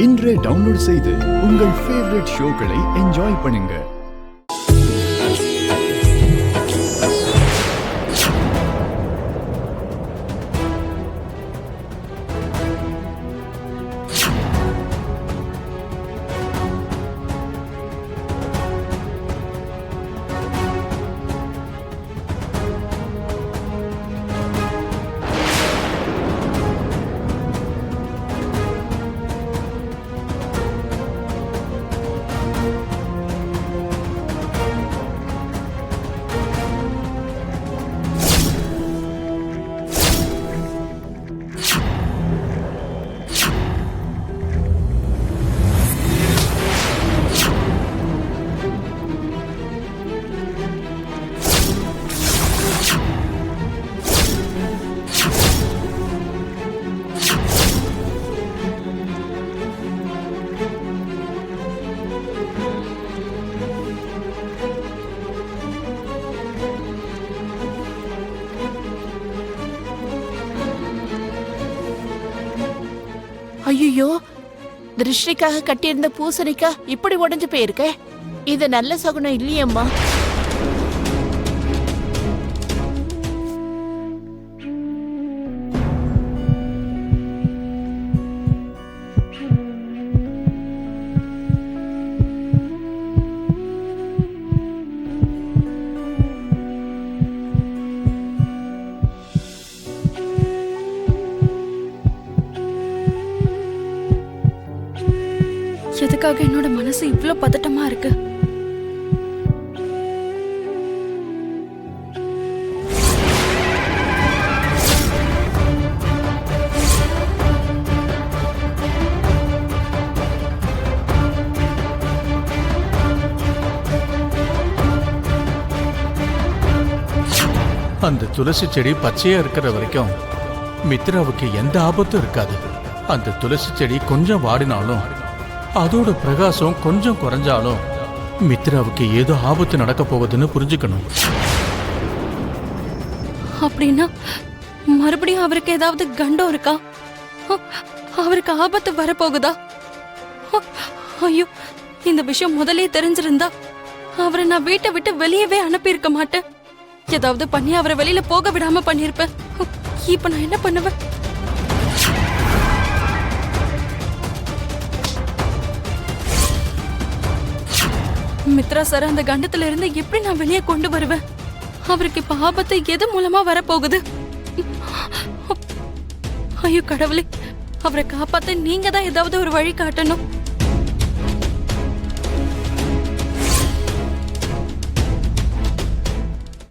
இன்றே டவுன்லோட் செய்து உங்கள் ஃபேவரட் ஷோக்களை என்ஜாய் பண்ணுங்க. ஐயோ, திருஷ்டிக்காக கட்டியிருந்த பூசணிக்கா இப்படி உடைஞ்சு போயிருக்க. இது நல்ல சகுனம் இல்லையம்மா. எதுக்காக என்னோட மனசு இவ்ளோ பதட்டமா இருக்கு? அந்த துளசி செடி பச்சையா இருக்கிற வரைக்கும் மித்ராவுக்கு எந்த ஆபத்தும் இருக்காது. அந்த துளசி செடி கொஞ்சம் வாடினாலும் அதோட பிரகாசம் கொஞ்சம் குறைஞ்சாலும் மித்ராவுக்கு ஏதோ ஆபத்து நடக்க போகுதுன்னு புரிஞ்சுக்கணும். அப்படின்னா மறுபடியும் அவருக்கு ஏதாவது கண்டம் இருக்கா? அவருக்கு ஆபத்து வரப்போகுதா? ஐயோ, இந்த விஷயம் முதலே தெரிஞ்சிருந்தா அவரை நான் வீட்டை விட்டு வெளியவே அனுப்பியிருக்க மாட்டேன். ஏதாவது பண்ணி அவரை வெளியில போக விடாம பண்ணிருப்பேன். இப்ப நான் என்ன பண்ணுவேன்? மித்ரா சார் அந்த கண்டத்துல இருந்து எப்படி நான் வெளியே கொண்டு வருவேன்? அவருக்கு இப்ப ஆபத்து எது மூலமா வரப்போகுது? ஐயோ கடவுளே, அவரை காப்பாத்த நீங்க தான் ஏதாவது ஒரு வழி காட்டணும்.